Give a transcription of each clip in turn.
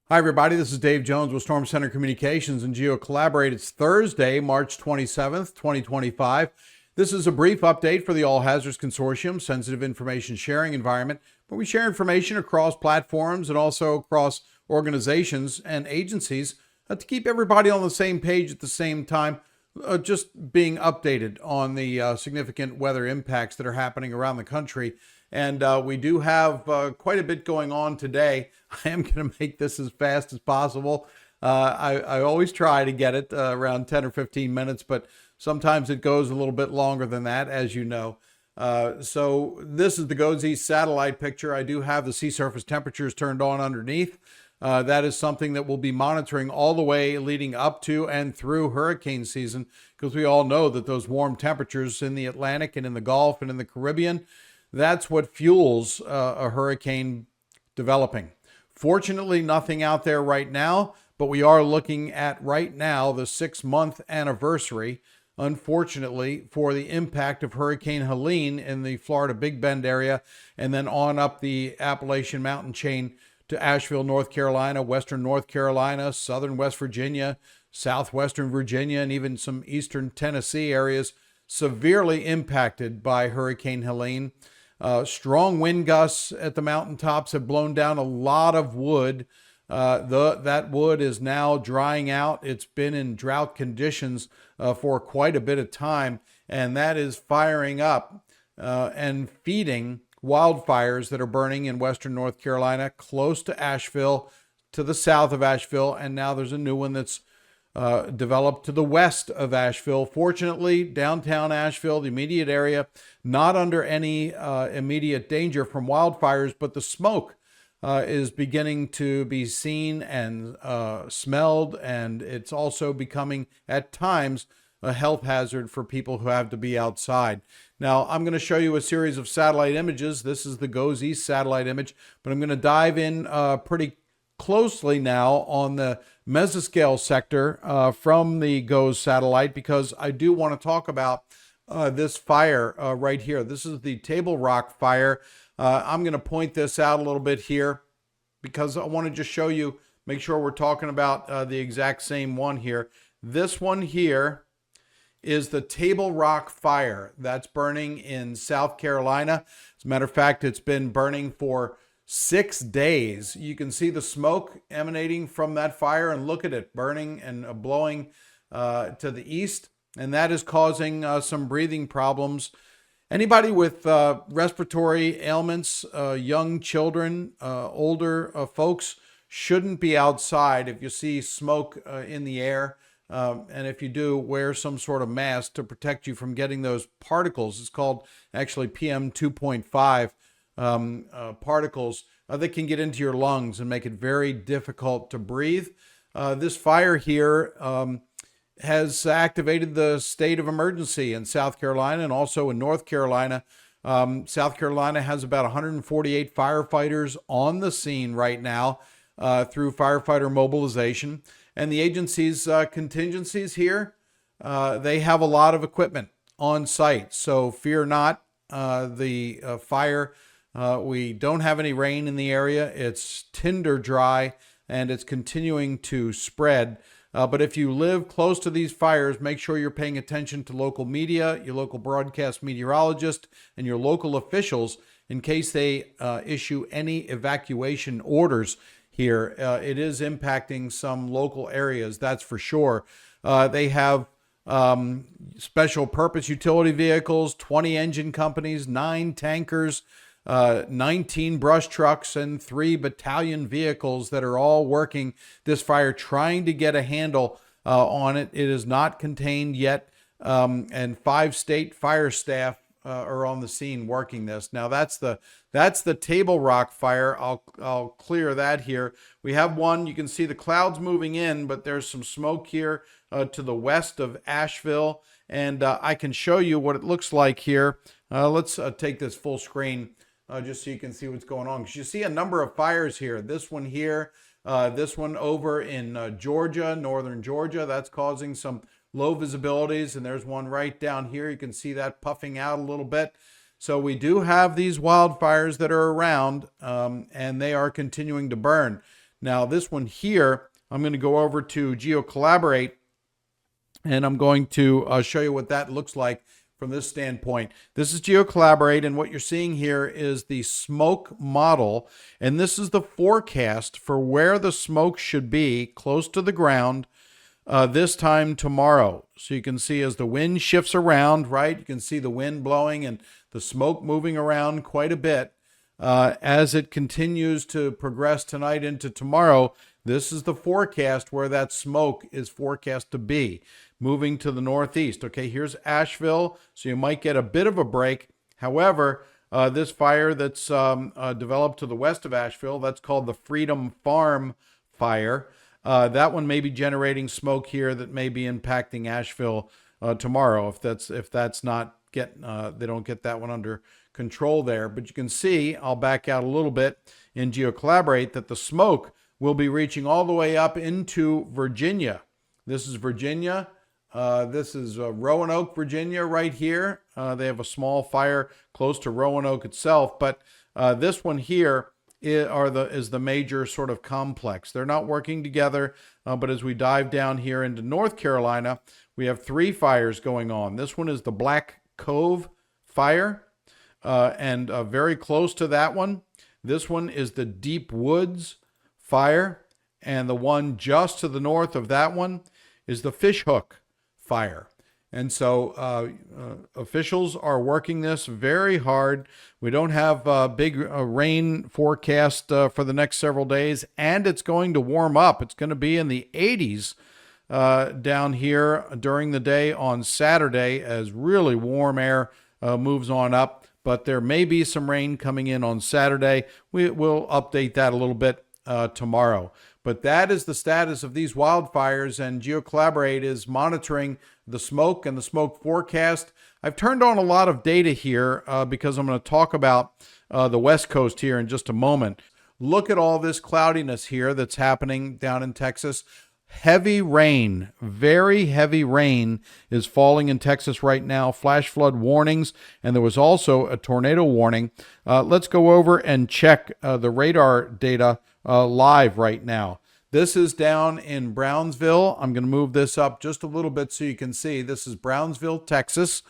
Hi, everybody. This is Dave Jones with Storm Center Communications and GeoCollaborate. It's Thursday, March 27th, 2025. This is a brief update for the All Hazards Consortium Sensitive Information Sharing Environment, where we share information across platforms and also across organizations and agencies to keep everybody on the same page at the same time, just being updated on the significant weather impacts that are happening around the country. And we do have quite a bit going on today. I am going to make this as fast as possible. I always try to get it around 10 or 15 minutes, but sometimes it goes a little bit longer than that, as you know. So this is the GOES satellite picture. I do have the sea surface temperatures turned on underneath. That is something that we'll be monitoring all the way leading up to and through hurricane season, because we all know that those warm temperatures in the Atlantic and in the Gulf and in the Caribbean, that's what fuels a hurricane developing. Fortunately, nothing out there right now, but we are looking at right now the 6-month anniversary, unfortunately, for the impact of Hurricane Helene in the Florida Big Bend area, and then on up the Appalachian Mountain chain to Asheville, North Carolina, western North Carolina, southern West Virginia, southwestern Virginia, and even some eastern Tennessee areas severely impacted by Hurricane Helene. Strong wind gusts at the mountaintops have blown down a lot of wood. That wood is now drying out. It's been in drought conditions for quite a bit of time, and that is firing up and feeding wildfires that are burning in western North Carolina, close to Asheville, to the south of Asheville, and now there's a new one that's developed to the west of Asheville. Fortunately, downtown Asheville, the immediate area, not under any immediate danger from wildfires, but the smoke is beginning to be seen and smelled, and it's also becoming, at times, a health hazard for people who have to be outside. Now, I'm going to show you a series of satellite images. This is the GOES satellite image, but I'm going to dive in pretty closely now on the mesoscale sector from the GOES satellite, because I do want to talk about this fire right here. This is the Table Rock fire. I'm going to point this out a little bit here because I want to just show you, make sure we're talking about the exact same one here. This one here is the Table Rock fire that's burning in South Carolina. As a matter of fact, it's been burning for 6 days. You can see the smoke emanating from that fire, and look at it burning and blowing to the east, and that is causing some breathing problems. Anybody with respiratory ailments, young children, older folks, shouldn't be outside if you see smoke in the air. And if you do, wear some sort of mask to protect you from getting those particles. It's called actually PM 2.5 particles that can get into your lungs and make it very difficult to breathe. This fire here has activated the state of emergency in South Carolina and also in North Carolina. South Carolina has about 148 firefighters on the scene right now through firefighter mobilization. And the agency's contingencies here, they have a lot of equipment on site. So fear not the fire. We don't have any rain in the area. It's tinder dry and it's continuing to spread. But if you live close to these fires, make sure you're paying attention to local media, your local broadcast meteorologist, and your local officials in case they issue any evacuation orders here. It is impacting some local areas, that's for sure. They have special purpose utility vehicles, 20 engine companies, 9 tankers, 19 brush trucks, and 3 battalion vehicles that are all working this fire, trying to get a handle on it. It is not contained yet, and 5 state fire staff are on the scene working this. Now that's the Table Rock fire. I'll clear that here. We have one. You can see the clouds moving in, but there's some smoke here to the west of Asheville, and I can show you what it looks like here. Let's take this full screen just so you can see what's going on. Because you see a number of fires here. This one here, this one over in Georgia, northern Georgia, that's causing some low visibilities, and there's one right down here. You can see that puffing out a little bit. So we do have these wildfires that are around, and they are continuing to burn. Now this one here, I'm going to go over to GeoCollaborate, and I'm going to show you what that looks like from this standpoint. This is GeoCollaborate, and what you're seeing here is the smoke model, and this is the forecast for where the smoke should be close to the ground this time tomorrow. So you can see as the wind shifts around, right? You can see the wind blowing and the smoke moving around quite a bit. As it continues to progress tonight into tomorrow, this is the forecast where that smoke is forecast to be, moving to the northeast. Okay, here's Asheville, so you might get a bit of a break. However, this fire that's developed to the west of Asheville, that's called the Freedom Farm fire. That one may be generating smoke here that may be impacting Asheville tomorrow if that's not they don't get that one under control there. But you can see, I'll back out a little bit in GeoCollaborate, that the smoke will be reaching all the way up into Virginia. This is Virginia. This is Roanoke, Virginia, right here. They have a small fire close to Roanoke itself, but this one here is the major sort of complex. They're not working together, but as we dive down here into North Carolina, we have 3 fires going on. This one is the Black Cove fire, and very close to that one. This one is the Deep Woods fire, and the one just to the north of that one is the Fishhook fire. And so officials are working this very hard. We don't have big rain forecast for the next several days, and it's going to warm up. It's going to be in the 80s down here during the day on Saturday as really warm air moves on up. But there may be some rain coming in on Saturday. We'll update that a little bit tomorrow. But that is the status of these wildfires, and GeoCollaborate is monitoring the smoke and the smoke forecast. I've turned on a lot of data here because I'm going to talk about the West Coast here in just a moment. Look at all this cloudiness here that's happening down in Texas. Heavy rain, very heavy rain is falling in Texas right now. Flash flood warnings, and there was also a tornado warning. Let's go over and check the radar data live right now. This is down in Brownsville. I'm going to move this up just a little bit so you can see. This is Brownsville, Texas,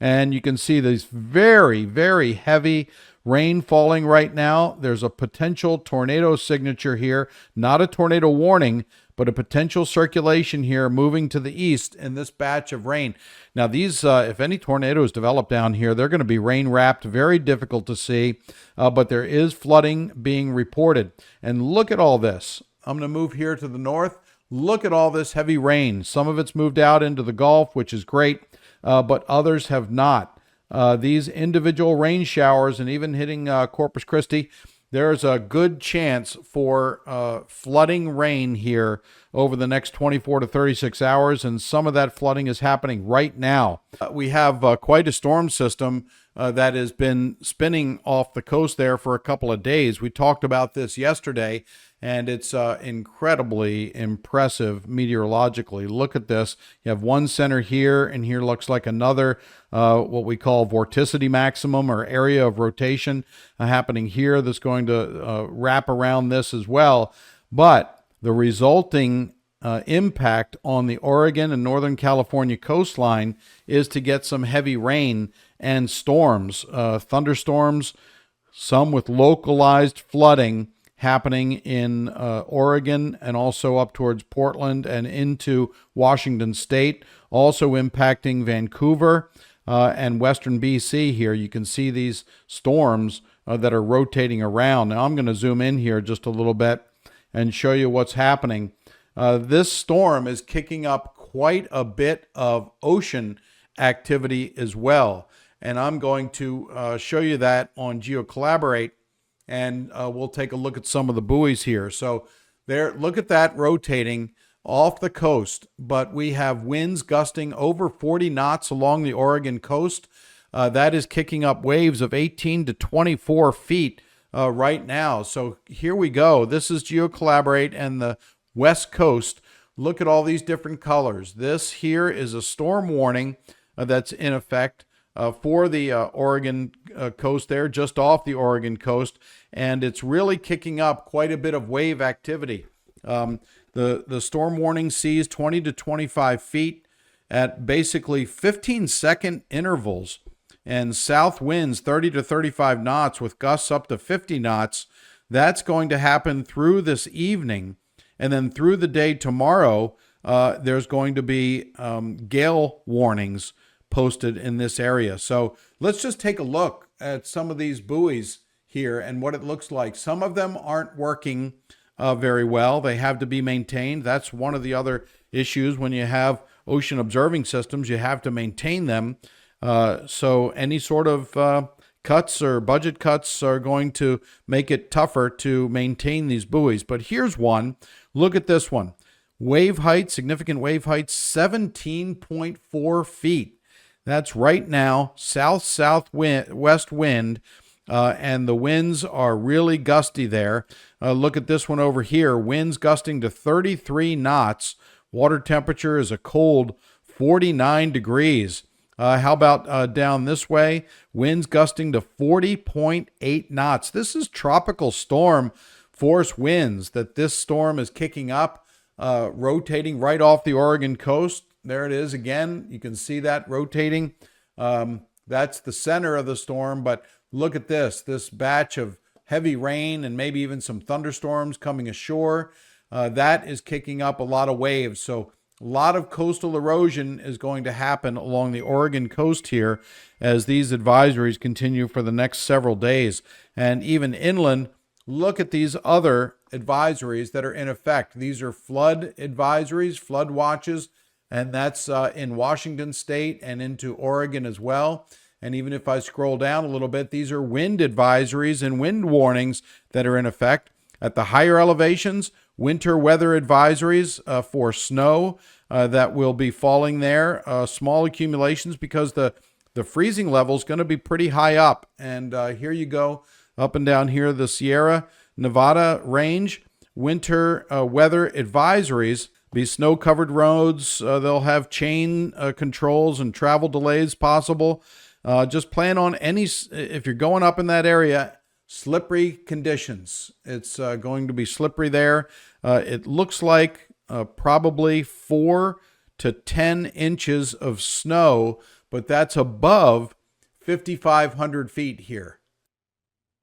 and you can see these very, very heavy rain falling right now. There's a potential tornado signature here, not a tornado warning, but a potential circulation here moving to the east in this batch of rain. Now these, if any tornadoes develop down here, they're going to be rain wrapped, very difficult to see, but there is flooding being reported. And look at all this. I'm going to move here to the north. Look at all this heavy rain. Some of it's moved out into the Gulf, which is great, but others have not. These individual rain showers and even hitting Corpus Christi, there's a good chance for flooding rain here over the next 24 to 36 hours, and some of that flooding is happening right now. We have quite a storm system that has been spinning off the coast there for a couple of days. We talked about this yesterday, and it's incredibly impressive meteorologically. Look at this. You have one center here, and here looks like another, what we call vorticity maximum or area of rotation happening here that's going to wrap around this as well. But the resulting impact on the Oregon and Northern California coastline is to get some heavy rain and storms, thunderstorms, some with localized flooding happening in Oregon and also up towards Portland and into Washington State, also impacting Vancouver and Western BC here. You can see these storms that are rotating around. Now I'm going to zoom in here just a little bit and show you what's happening. This storm is kicking up quite a bit of ocean activity as well. And I'm going to show you that on GeoCollaborate, and we'll take a look at some of the buoys here. So there, look at that rotating off the coast, but we have winds gusting over 40 knots along the Oregon coast. That is kicking up waves of 18 to 24 feet right now. So here we go. This is GeoCollaborate and the West Coast. Look at all these different colors. This here is a storm warning that's in effect for the Oregon coast there, just off the Oregon coast, and it's really kicking up quite a bit of wave activity. The storm warning sees 20 to 25 feet at basically 15-second intervals, and south winds 30 to 35 knots with gusts up to 50 knots. That's going to happen through this evening, and then through the day tomorrow, there's going to be gale warnings posted in this area. So let's just take a look at some of these buoys here and what it looks like. Some of them aren't working very well. They have to be maintained. That's one of the other issues when you have ocean observing systems. You have to maintain them. So any sort of cuts or budget cuts are going to make it tougher to maintain these buoys. But here's one. Look at this one. Wave height, significant wave height, 17.4 feet. That's right now south-southwest wind, and the winds are really gusty there. Look at this one over here. Winds gusting to 33 knots. Water temperature is a cold 49 degrees. How about down this way? Winds gusting to 40.8 knots. This is tropical storm force winds that this storm is kicking up, rotating right off the Oregon coast. There it is again. You can see that rotating. That's the center of the storm, but look at this batch of heavy rain and maybe even some thunderstorms coming ashore. That is kicking up a lot of waves. So a lot of coastal erosion is going to happen along the Oregon coast here as these advisories continue for the next several days. And even inland, look at these other advisories that are in effect. These are flood advisories, flood watches, and that's in Washington State and into Oregon as well. And even if I scroll down a little bit, these are wind advisories and wind warnings that are in effect. At the higher elevations, winter weather advisories for snow that will be falling there. Small accumulations because the freezing level is going to be pretty high up. And here you go, up and down here, the Sierra Nevada range. Winter weather advisories. Be snow-covered roads. They'll have chain controls and travel delays possible. Just plan on if you're going up in that area, slippery conditions. It's going to be slippery there. It looks like probably 4 to 10 inches of snow, but that's above 5,500 feet here.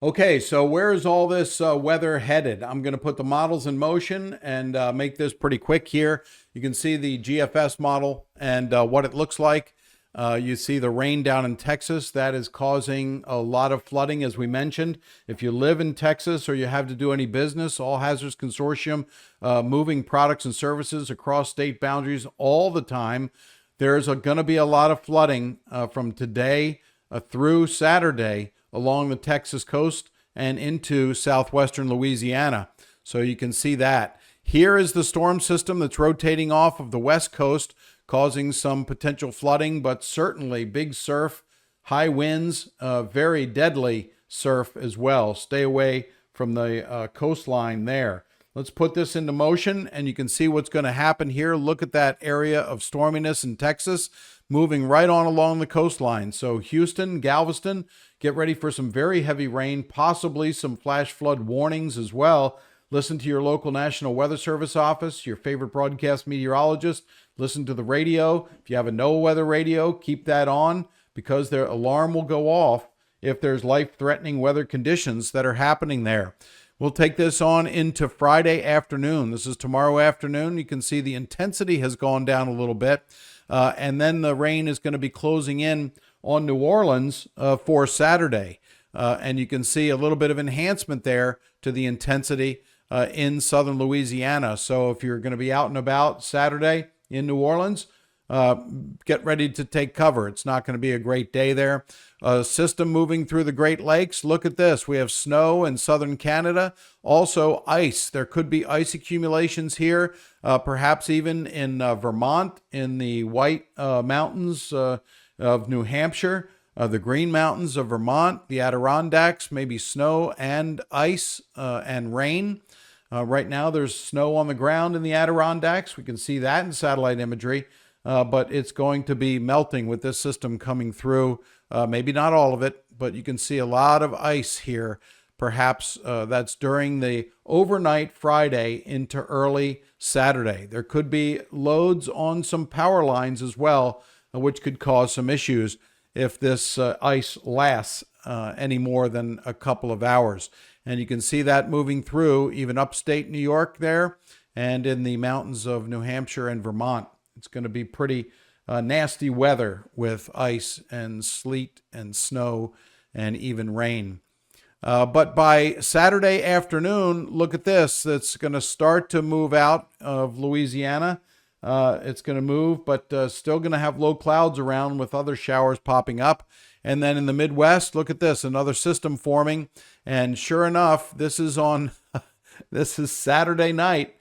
Okay, so where is all this weather headed? I'm going to put the models in motion and make this pretty quick here. You can see the GFS model and what it looks like. You see the rain down in Texas. That is causing a lot of flooding, as we mentioned. If you live in Texas or you have to do any business, All Hazards Consortium moving products and services across state boundaries all the time. There's going to be a lot of flooding from today through Saturday along the Texas coast and into southwestern Louisiana. So you can see that. Here is the storm system that's rotating off of the west coast, causing some potential flooding, but certainly big surf, high winds, very deadly surf as well. Stay away from the coastline there. Let's put this into motion and you can see what's going to happen here. Look at that area of storminess in Texas moving right on along the coastline. So Houston, Galveston, get ready for some very heavy rain, possibly some flash flood warnings as well. Listen to your local National Weather Service office, your favorite broadcast meteorologist. Listen to the radio. If you have a NOAA weather radio, keep that on because their alarm will go off if there's life-threatening weather conditions that are happening there. We'll take this on into Friday afternoon. This is tomorrow afternoon. You can see the intensity has gone down a little bit. And then the rain is going to be closing in on New Orleans for Saturday. And you can see a little bit of enhancement there to the intensity in southern Louisiana. So if you're going to be out and about Saturday in New Orleans, get ready to take cover. It's not going to be a great day there. System moving through the Great Lakes. Look at this. We have snow in southern Canada. Also ice. There could be ice accumulations here, perhaps even in Vermont, in the White Mountains of New Hampshire, the Green Mountains of Vermont, the Adirondacks, maybe snow and ice and rain. Right now there's snow on the ground in the Adirondacks. We can see that in satellite imagery. but it's going to be melting with this system coming through. Maybe not all of it, but you can see a lot of ice here. Perhaps that's during the overnight Friday into early Saturday. There could be loads on some power lines as well, which could cause some issues if this ice lasts any more than a couple of hours. And you can see that moving through even upstate New York there and in the mountains of New Hampshire and Vermont. It's going to be pretty nasty weather with ice and sleet and snow and even rain. But by Saturday afternoon, look at this. It's going to start to move out of Louisiana. It's going to move, but still going to have low clouds around with other showers popping up. And then in the Midwest, look at this, another system forming. And sure enough, this is Saturday night.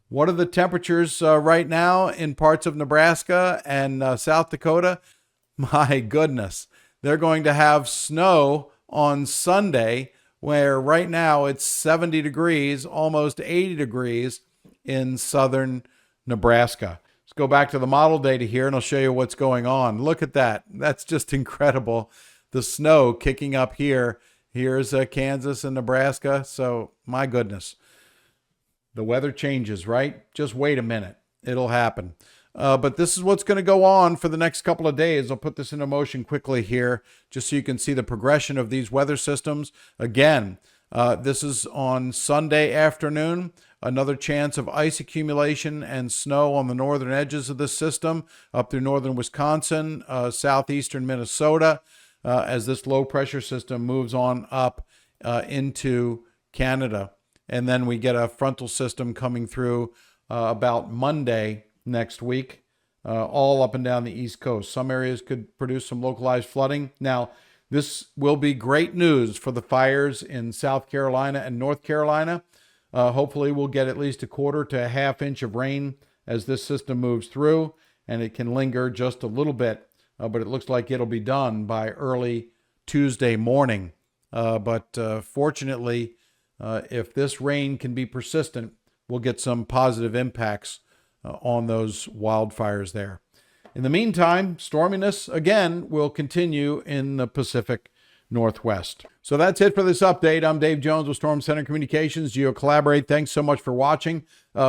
What are the temperatures right now in parts of Nebraska and South Dakota? My goodness, they're going to have snow on Sunday, where right now it's 70 degrees, almost 80 degrees in southern Nebraska. Let's go back to the model data here and I'll show you what's going on. Look at that. That's just incredible. The snow kicking up here. Here's Kansas and Nebraska. So my goodness, the weather changes, right? Just wait a minute. It'll happen. But this is what's going to go on for the next couple of days. I'll put this into motion quickly here just so you can see the progression of these weather systems. Again, this is on Sunday afternoon. Another chance of ice accumulation and snow on the northern edges of this system up through northern Wisconsin, southeastern Minnesota, as this low pressure system moves on up into Canada. And then we get a frontal system coming through about Monday next week, all up and down the East Coast. Some areas could produce some localized flooding. Now, this will be great news for the fires in South Carolina and North Carolina. Hopefully, we'll get at least a quarter to a half inch of rain as this system moves through, and it can linger just a little bit, but it looks like it'll be done by early Tuesday morning. But fortunately, if this rain can be persistent, we'll get some positive impacts on those wildfires there. In the meantime, storminess again will continue in the Pacific Northwest. So that's it for this update. I'm Dave Jones with Storm Center Communications, GeoCollaborate. Thanks so much for watching.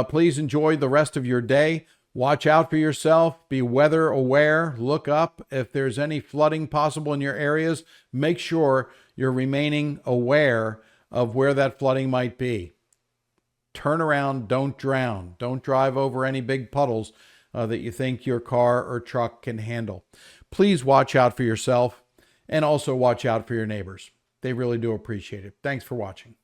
Please enjoy the rest of your day. Watch out for yourself. Be weather aware. Look up if there's any flooding possible in your areas. Make sure you're remaining aware of where that flooding might be. Turn around, don't drown. Don't drive over any big puddles that you think your car or truck can handle. Please watch out for yourself and also watch out for your neighbors. They really do appreciate it. Thanks for watching.